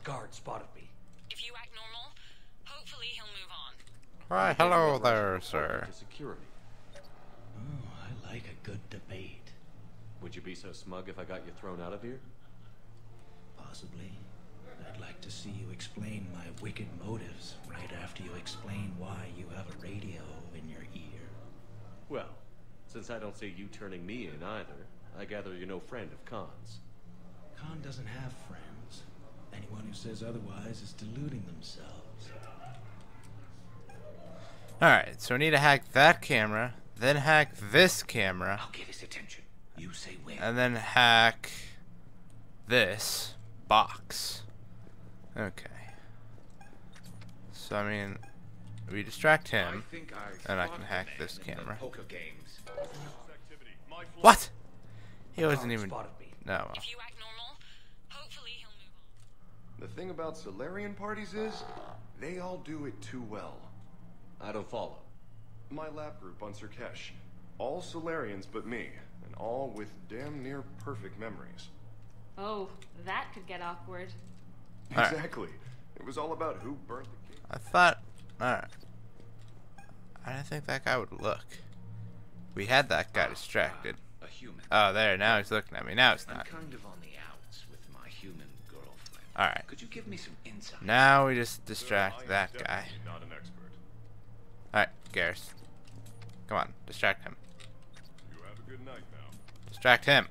guard spotted me. If you act normal, hopefully he'll move on. Right, hello there, sir. Security. Oh, I like a good debate. Would you be so smug if I got you thrown out of here? Possibly. I'd like to see you explain my wicked motives right after you explain why you have a radio in your ear. Well, since I don't see you turning me in either, I gather you're no friend of Khan's. Khan doesn't have friends. Anyone who says otherwise is deluding themselves. Alright, so we need to hack that camera, then hack this camera, I'll get his attention. You say when. and then hack this box. Okay. So, I mean, we distract him, and I can hack this camera. What? He wasn't even... Spotted me. No. If you act normal, hopefully he'll move on. The thing about Solarian parties is, they all do it too well. I don't follow. My lab group on Surkesh, all Solarians but me, and all with damn near perfect memories. Oh, that could get awkward. Alright. Exactly. It was all about who burnt the cake. I thought... Alright. I didn't think that guy would look. We had that guy distracted. A human. Oh, there. Now he's looking at me. Now he's I'm not. kind of on the outs with my human girlfriend. Alright. Could you give me some insight? Now we just distract that guy. Not an expert. Alright, Garrus. Come on. Distract him. You have a good night now. Distract him.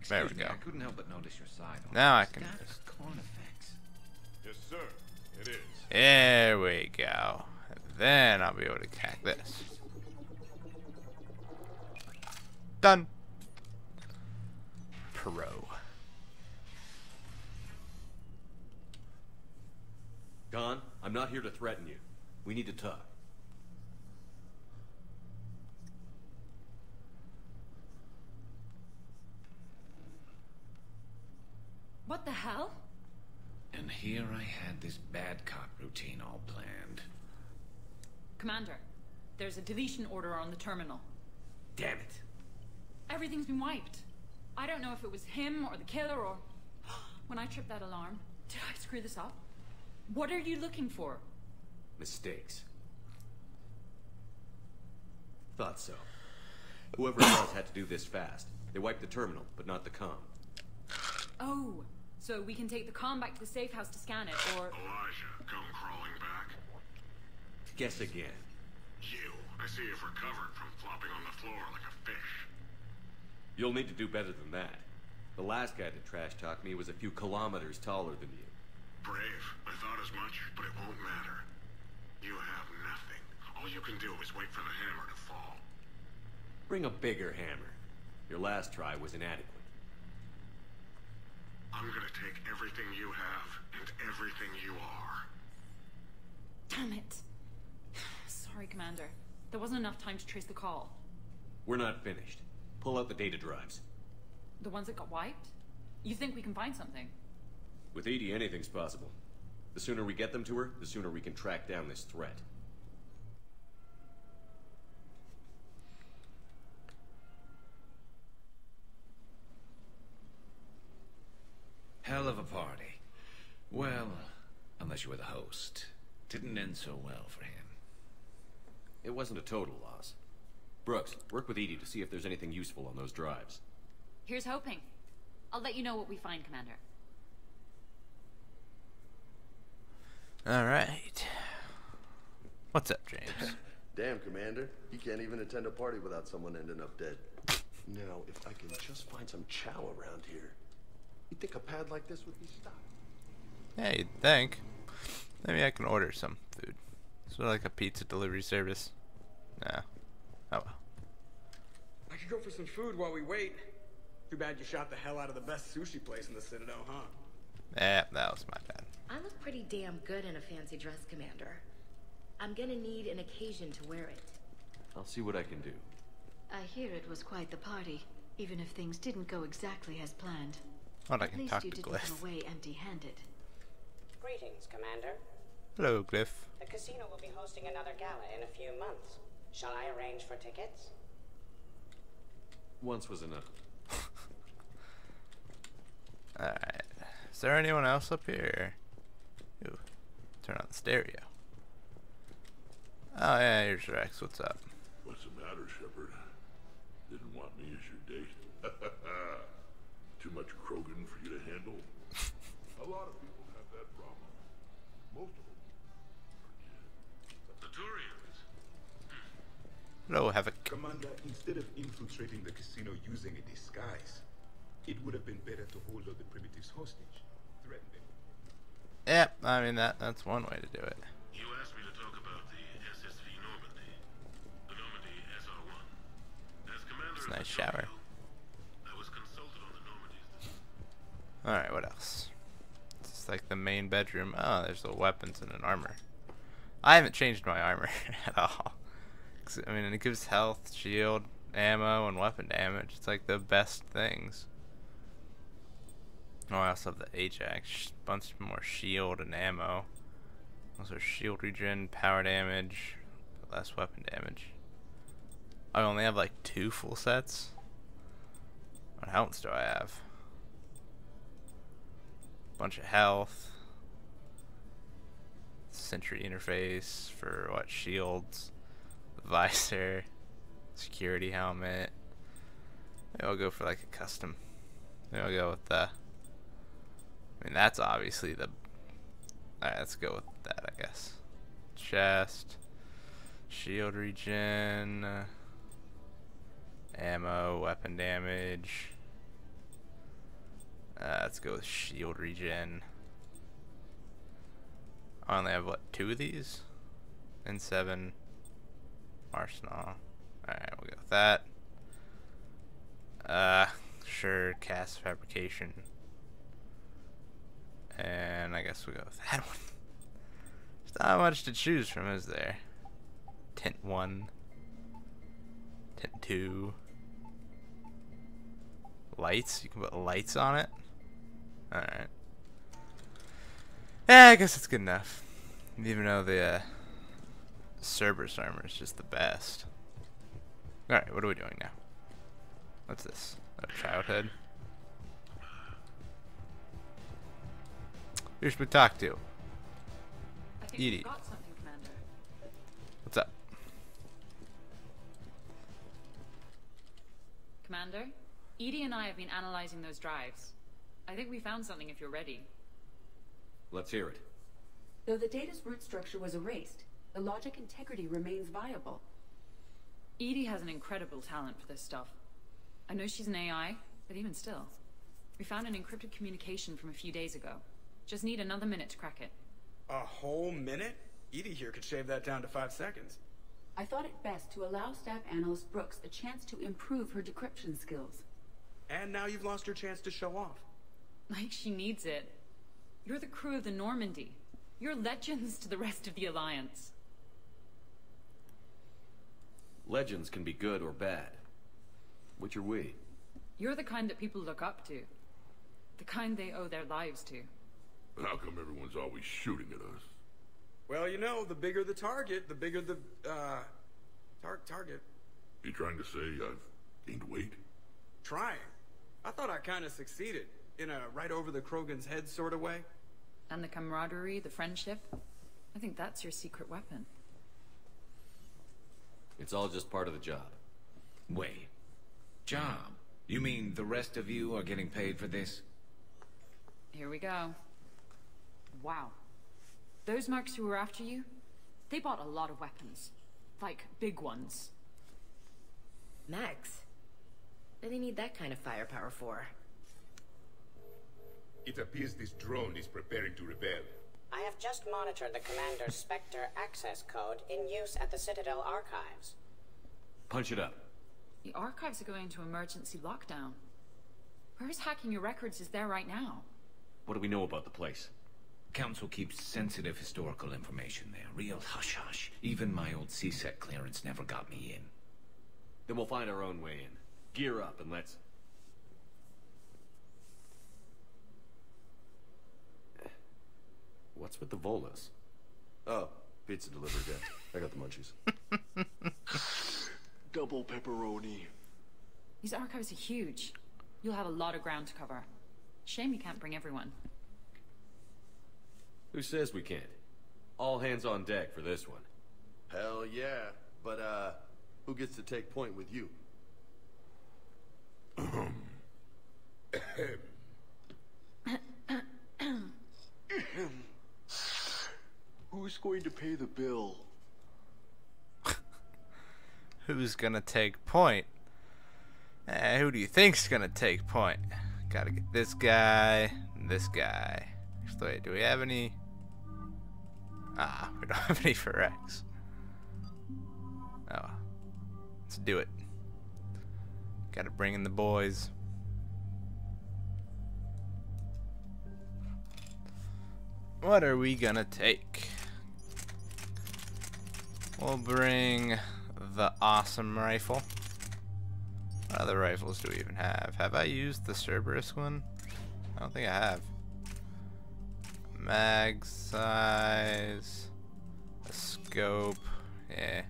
There we Excuse me, go. I couldn't help but notice your side. Now I can Status just... corn effects. Yes, sir. It is. There we go. Then I'll be able to hack this. Done. Pro. Khan, I'm not here to threaten you. We need to talk. What the hell? And here I had this bad cop routine all planned. Commander, there's a deletion order on the terminal. Damn it. Everything's been wiped. I don't know if it was him or the killer or... When I tripped that alarm, did I screw this up? What are you looking for? Mistakes. Thought so. Whoever it was had to do this fast. They wiped the terminal, but not the comm. Oh, so we can take the comm back to the safe house to scan it, or... Elijah, come crawling back. Guess again. You. I see you've recovered from flopping on the floor like a fish. You'll need to do better than that. The last guy to trash talk me was a few kilometers taller than you. Brave. I thought as much, but it won't matter. You have nothing. All you can do is wait for the hammer to fall. Bring a bigger hammer. Your last try was inadequate. I'm gonna take everything you have and everything you are. Damn it. Sorry, Commander. There wasn't enough time to trace the call. We're not finished. Pull out the data drives. The ones that got wiped? You think we can find something? With EDI, anything's possible. The sooner we get them to her, the sooner we can track down this threat. Hell of a party. Well, unless you were the host. Didn't end so well for him. It wasn't a total loss. Brooks, work with EDI to see if there's anything useful on those drives. Here's hoping. I'll let you know what we find, Commander. Alright. What's up, James? Damn, Commander. You can't even attend a party without someone ending up dead. Now, if I can just find some chow around here, you'd think a pad like this would be stocked. Yeah, you'd think. Maybe I can order some food. Sort of like a pizza delivery service. Nah. Oh well. I could go for some food while we wait. Too bad you shot the hell out of the best sushi place in the Citadel, huh? That was my bad. I look pretty damn good in a fancy dress, Commander. I'm gonna need an occasion to wear it. I'll see what I can do. I hear it was quite the party, even if things didn't go exactly as planned. Well, I At can least talk you to didn't Glyph. come away empty-handed. Greetings, Commander. Hello, Glyph. The casino will be hosting another gala in a few months. Shall I arrange for tickets? Once was enough. Alright. Is there anyone else up here? Ooh, turn on the stereo. Oh yeah, here's Rex. What's up? What's the matter, Shepard? Didn't want me as your date? Too much Krogan for you to handle? A lot of people have that problem. Most of them are dead. The Turians. Hello, Havoc. Commander, instead of infiltrating the casino using a disguise, it would have been better to hold all the primitives hostage. Threaten them. Yeah, I mean that's one way to do it. You asked me to talk about the SSV Normandy. The Normandy SR-1. As commander It's a of nice the shower. Tokyo, I was consulted on the Normandy's. Alright, what else? It's like the main bedroom. Oh, there's the weapons and an armor. I haven't changed my armor at all. 'Cause, I mean, it gives health, shield, ammo, and weapon damage. It's like the best things. Oh, I also have the Ajax. Bunch more shield and ammo. Also shield regen, power damage, less weapon damage. I only have like 2 full sets. What helmets do I have? Bunch of health. Sentry interface for what? Shields. Visor. Security helmet. Maybe I'll go for like a custom. Maybe I'll go with the... I mean, that's obviously the... Alright, let's go with that, I guess. Chest. Shield regen. Ammo, weapon damage. Let's go with shield regen. I only have, what, 2 of these? And 7. Arsenal. Alright, we'll go with that. Sure, cast fabrication. And I guess we'll go with that one. There's not much to choose from, is there? Tint 1. Tint 2. Lights? You can put lights on it? Alright. Yeah, I guess it's good enough. Even though the Cerberus armor is just the best. Alright, what are we doing now? What's this? A childhood? Who should we talk to? I think Edie. we've got something, Commander. What's up? Commander, Edie and I have been analyzing those drives. I think we found something if you're ready. Let's hear it. Though the data's root structure was erased, the logic integrity remains viable. Edie has an incredible talent for this stuff. I know she's an AI, but even still. We found an encrypted communication from a few days ago. Just need another minute to crack it. A whole minute? Edie here could shave that down to 5 seconds. I thought it best to allow Staff Analyst Brooks a chance to improve her decryption skills. And now you've lost your chance to show off. Like she needs it. You're the crew of the Normandy. You're legends to the rest of the Alliance. Legends can be good or bad. Which are we? You're the kind that people look up to. The kind they owe their lives to. How come everyone's always shooting at us? Well, you know, the bigger the target, the bigger the, target. You trying to say I've gained weight? Trying. I thought I kind of succeeded. In a right over the Krogan's head sort of way. And the camaraderie, the friendship. I think that's your secret weapon. It's all just part of the job. Wait. Job? You mean the rest of you are getting paid for this? Here we go. Wow. Those mercs who were after you, they bought a lot of weapons. Like, big ones. Max, what do they need that kind of firepower for? It appears this drone is preparing to rebel. I have just monitored the Commander's Spectre access code in use at the Citadel archives. Punch it up. The archives are going into emergency lockdown. Where's hacking your records is there right now? What do we know about the place? Council keeps sensitive historical information there. Real hush-hush. Even my old CSEC clearance never got me in. Then we'll find our own way in. Gear up and let's... What's with the Volas? Oh, pizza delivered, yeah. I got the munchies. Double pepperoni. These archives are huge. You'll have a lot of ground to cover. Shame you can't bring everyone. Who says we can't? All hands on deck for this one. Hell yeah. But, who gets to take point with you? Who's going to pay the bill? Who's gonna take point? Who do you think's gonna take point? Gotta get this guy and this guy. Actually, wait, do we have any? We don't have any for Rex. Oh, let's do it. Gotta bring in the boys. What are we gonna take? We'll bring the awesome rifle. What other rifles do we even have? Have I used the Cerberus one? I don't think I have. Mag size, a scope, yeah.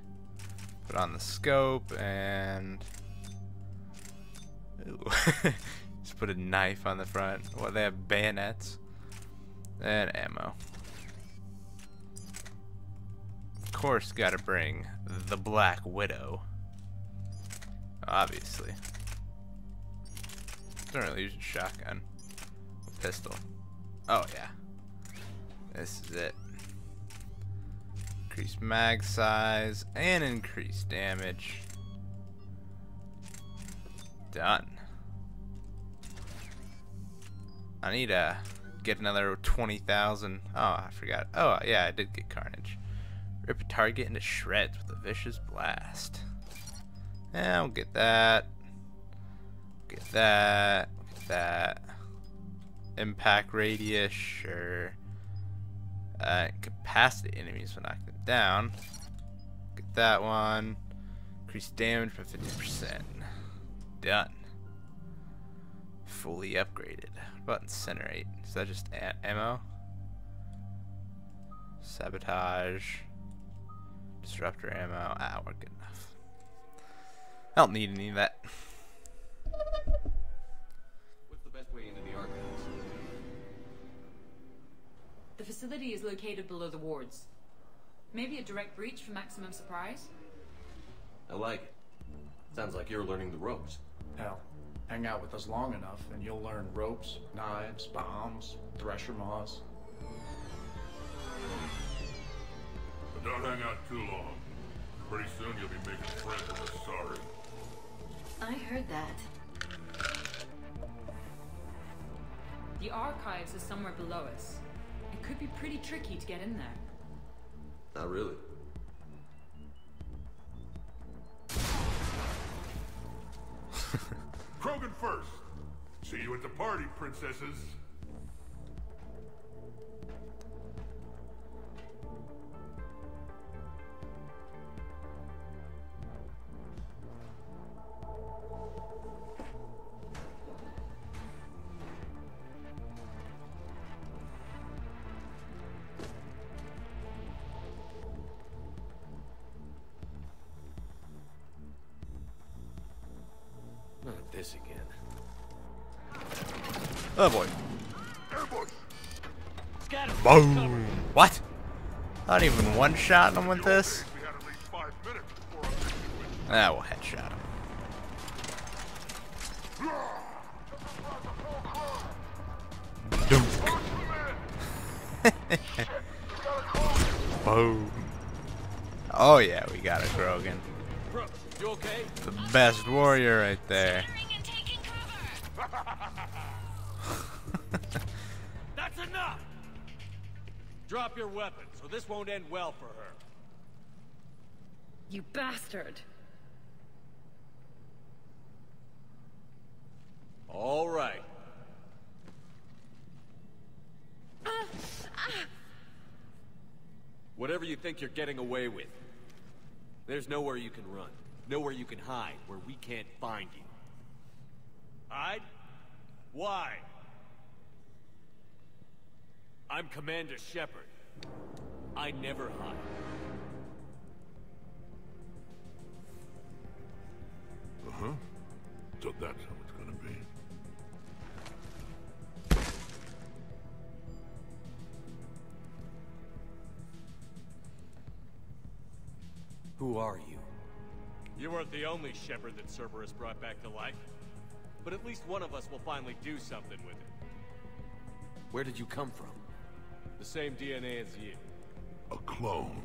Put on the scope and ooh. Just put a knife on the front. What, they have bayonets and ammo. Of course, gotta bring the Black Widow. Obviously. Don't really use a shotgun. A pistol. Oh yeah. This is it. Increase mag size and increase damage. Done. I need to get another 20,000. Oh, I forgot. Oh yeah, I did get Carnage. Rip a target into shreds with a vicious blast. Yeah, we'll get that. Get that. Get that. Impact radius, sure. Capacity enemies will knock them down. Get that one. Increase damage by 50%. Done. Fully upgraded. What about incinerate? Is that just ammo? Sabotage. Disruptor ammo. We're good enough. I don't need any of that. What's the best way into the archives? The facility is located below the wards. Maybe a direct breach for maximum surprise? I like it. Sounds like you're learning the ropes. Hell, hang out with us long enough and you'll learn ropes, knives, bombs, thresher maws. But don't hang out too long. Pretty soon you'll be making friends with the Sorry. I heard that. The archives are somewhere below us. It could be pretty tricky to get in there. Not really. Krogan first. See you at the party, princesses. Not this again. Oh boy. Boom. What? Not even one-shot him with this? We'll headshot him. Boom. Oh yeah, we got a Krogan. Brooks, you okay? The best warrior right there. That's enough! Drop your weapons, or this won't end well for her. You bastard! All right. Whatever you think you're getting away with, there's nowhere you can run. Nowhere you can hide where we can't find you. Hide? Why? I'm Commander Shepard. I never hide. Uh-huh. So that's how it's gonna be. Who are you? You weren't the only Shepard that Cerberus brought back to life. But at least one of us will finally do something with it. Where did you come from? The same DNA as you. A clone.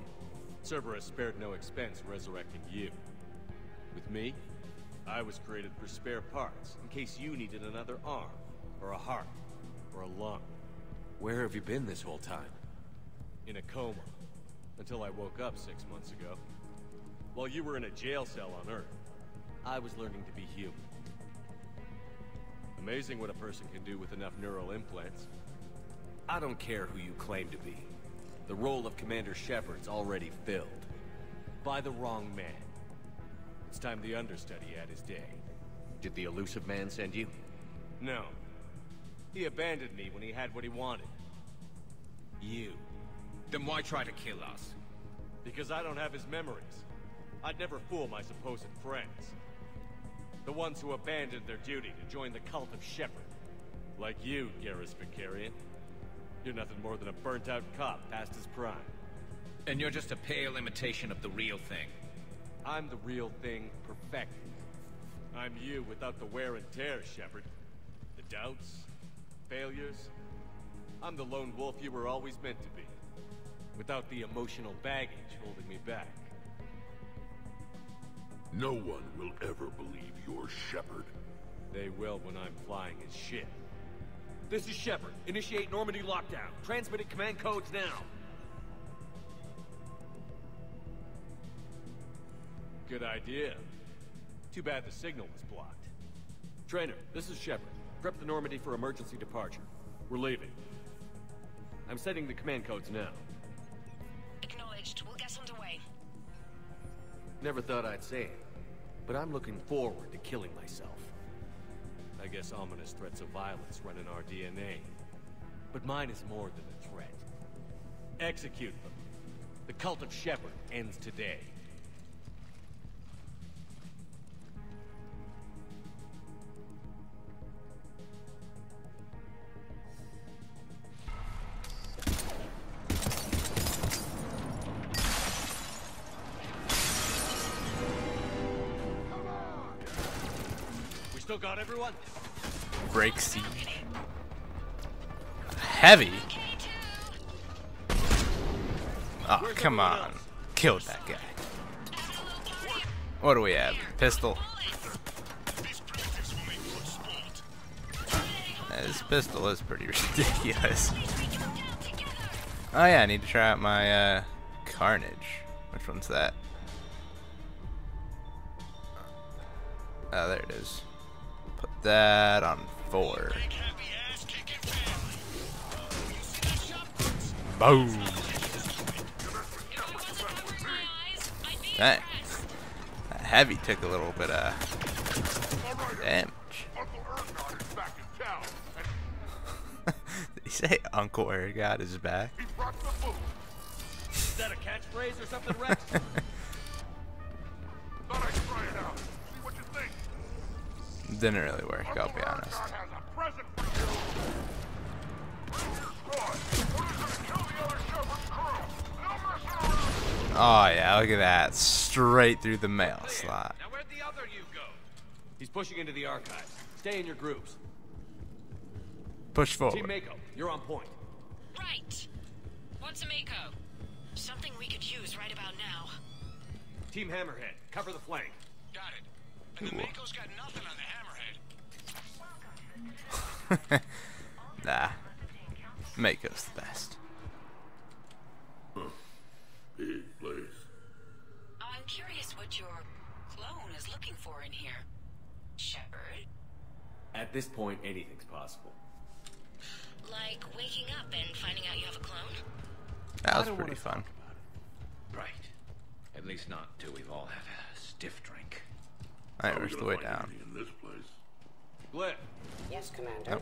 Cerberus spared no expense resurrecting you. With me, I was created for spare parts, in case you needed another arm, or a heart, or a lung. Where have you been this whole time? In a coma. Until I woke up 6 months ago. While you were in a jail cell on Earth, I was learning to be human. Amazing what a person can do with enough neural implants. I don't care who you claim to be. The role of Commander Shepard's already filled. By the wrong man. It's time the understudy had his day. Did the elusive man send you? No. He abandoned me when he had what he wanted. You. Then why try to kill us? Because I don't have his memories. I'd never fool my supposed friends. The ones who abandoned their duty to join the cult of Shepard. Like you, Garrus Vakarian. You're nothing more than a burnt-out cop past his prime. And you're just a pale imitation of the real thing. I'm the real thing perfected. I'm you without the wear and tear, Shepard. The doubts, failures. I'm the lone wolf you were always meant to be. Without the emotional baggage holding me back. No one will ever believe you're Shepard. They will when I'm flying his ship. This is Shepard. Initiate Normandy lockdown. Transmitting command codes now. Good idea. Too bad the signal was blocked. Trainer, this is Shepard. Prep the Normandy for emergency departure. We're leaving. I'm setting the command codes now. Acknowledged. We'll get underway. Never thought I'd say it, but I'm looking forward to killing myself. I guess ominous threats of violence run in our DNA. But mine is more than a threat. Execute them. The cult of Shepard ends today. Still got everyone? Break seat. Heavy. Oh, come on. Killed that guy. What do we have? Pistol. This pistol is pretty ridiculous. Oh yeah, I need to try out my Carnage. Which one's that? Oh, there it is. Put that on 4. Boom. Dang. That heavy took a little bit of damage. Did he say Uncle Ergot is back? Is that a catchphrase or something, Rex? Didn't really work, I'll be honest. Oh yeah, look at that. Straight through the mail slot. Now where'd the other you go? He's pushing into the archives. Stay in your groups. Push forward. Team Mako, you're on point. Right. What's a Mako? Something we could use right about now. Team Hammerhead, cover the flank. Got it. And the Mako's got nothing on the Hammerhead. Nah. Mako's the best. Big place. I'm curious what your clone is looking for in here. Shepard? At this point, anything's possible. Like waking up and finding out you have a clone? That was pretty fun. Right. At least not till we've all had a stiff drink. Alright, where's the way down? In this place. Glyph. Yes, Commander.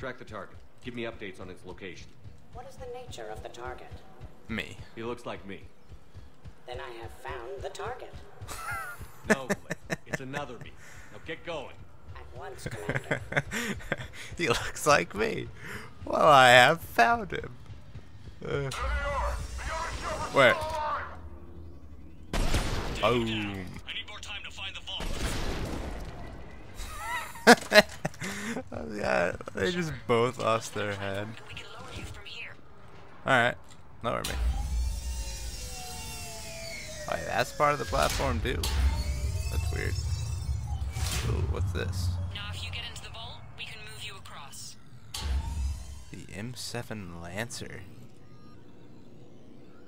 Track the target. Give me updates on its location. What is the nature of the target? Me. He looks like me. Then I have found the target. No, Glyph. It's another me. Now get going. At once, Commander. He looks like me. Well, I have found him. Where? Boom. I need more time to find the vault. Yeah, they just both lost their head. Alright, lower me. Oh, yeah, that's part of the platform too. That's weird. Ooh, what's this? Now if you get into the vault, we can move you across. The M7 Lancer.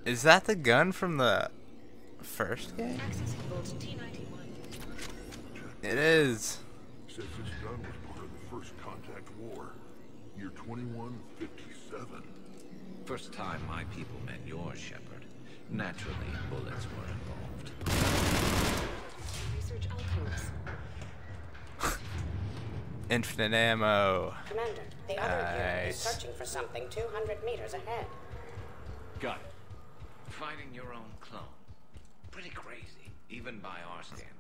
Is that the gun from the first game? It is. Says this gun was part of the First Contact War. Year 2157. First time my people met yours, Shepard. Naturally, bullets were involved. Research outcomes. Infinite ammo. Commander, the other unit is Nice. searching for something 200 meters ahead. Got it. Fighting your own clone. Pretty crazy, even by our standards.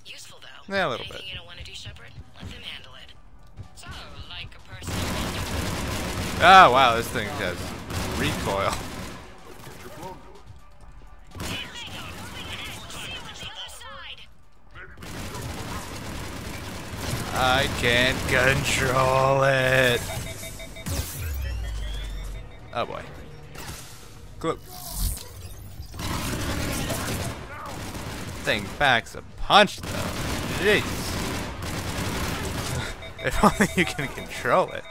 Useful though. Yeah, a little Anything bit. you don't want to do, Shepard? Let them handle it. So, like a person. Oh wow, this thing has recoil. I can't control it. Oh boy. Clip. Thing packs a punch though. Jeez. If only you can control it.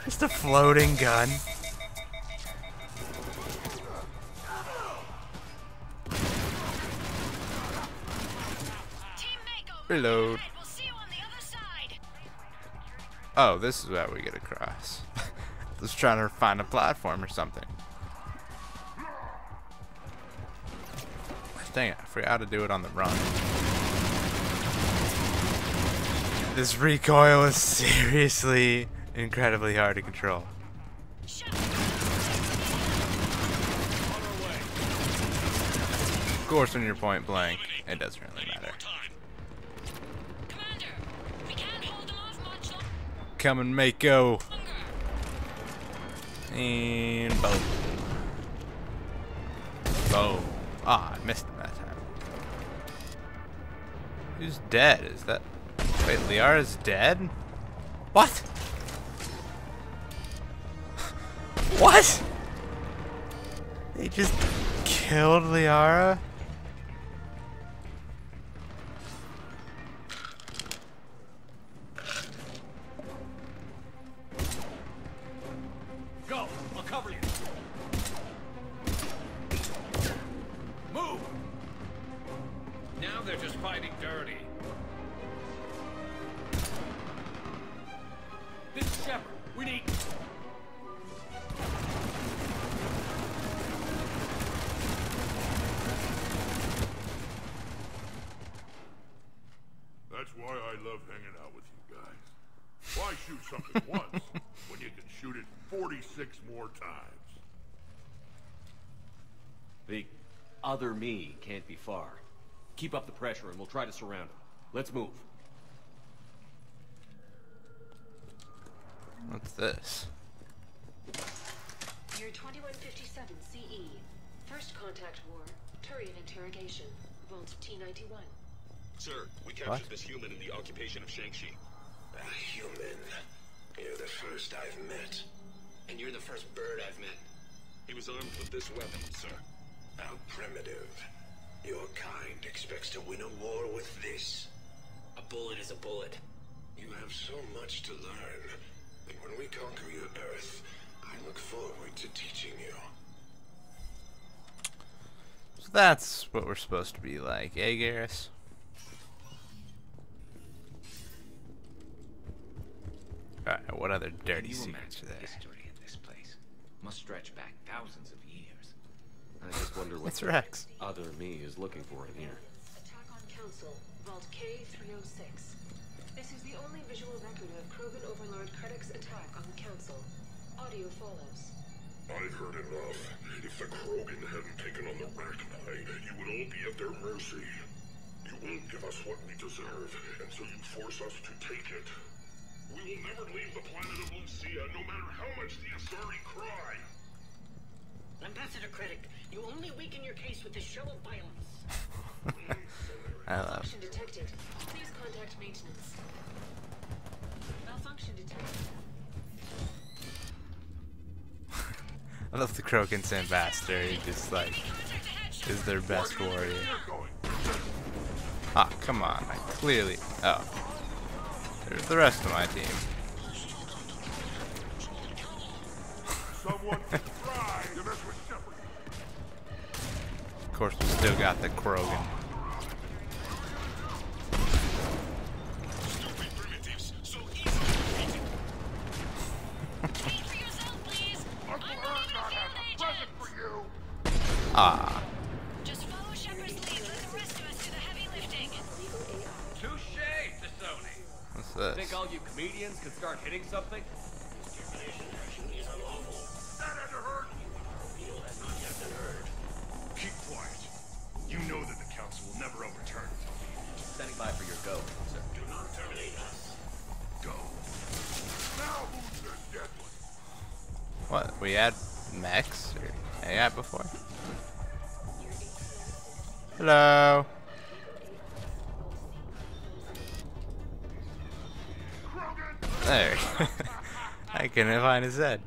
Just a floating gun. Reload. Oh, this is how we get across. Just trying to find a platform or something. Dang it, I forgot how to do it on the run. This recoil is seriously incredibly hard to control. Of course, when you're point blank, it doesn't really matter. Come and make go. And boom. Boom. Ah, I missed him that time. Who's dead? Is that... Wait, Liara's dead? What? What? They just killed Liara? Go! I'll cover you. Move! Now they're just fighting dirty. This is Shepard. We need... That's why I love hanging out with you guys. Why shoot something once when you can shoot it 46 more times? The other me can't be far. Keep up the pressure and we'll try to surround him. Let's move. What's this? Year 2157 CE. First Contact War. Turian interrogation. Vault T-91. Sir, we captured this human in the occupation of Shang-Chi. A human? You're the first I've met. And you're the first bird I've met. He was armed with this weapon, sir. How primitive. Your kind expects to win a war with this. A bullet is a bullet. You have so much to learn. And when we conquer your Earth, I look forward to teaching you. So that's what we're supposed to be like, eh, Garrus? Alright, what other dirty secrets are there? History in this place must stretch back thousands of years. I just wonder what It's Rex. other me is looking for in here. Attack on Council. Vault K-306. This is the only visual record of Krogan Overlord Krennic's attack on the Council. Audio follows. I've heard enough. If the Krogan hadn't taken on the Rachni, you would all be at their mercy. You won't give us what we deserve, and so you force us to take it. We will never leave the planet of Lucia, no matter how much the Asari cry. Ambassador Krennic, you only weaken your case with this show of violence. I love. Malfunction detected. Please contact maintenance. Malfunction detected. I love the Krogan's ambassador. He just like is their best warrior. Ah, come on! I clearly. Oh, there's the rest of my team. Of course, we still got the Krogan. Ah. Just follow Shepard's lead. Let the rest of us do the heavy lifting. Touche, T'Soni. What's this? Think all you comedians can start hitting something? Keep quiet. You know that the council will never overturn it. Standing by for your go, sir. Do not terminate us. Go. Now who's the dead one? What? We had mechs or AI before? Hello. There. I couldn't find his head.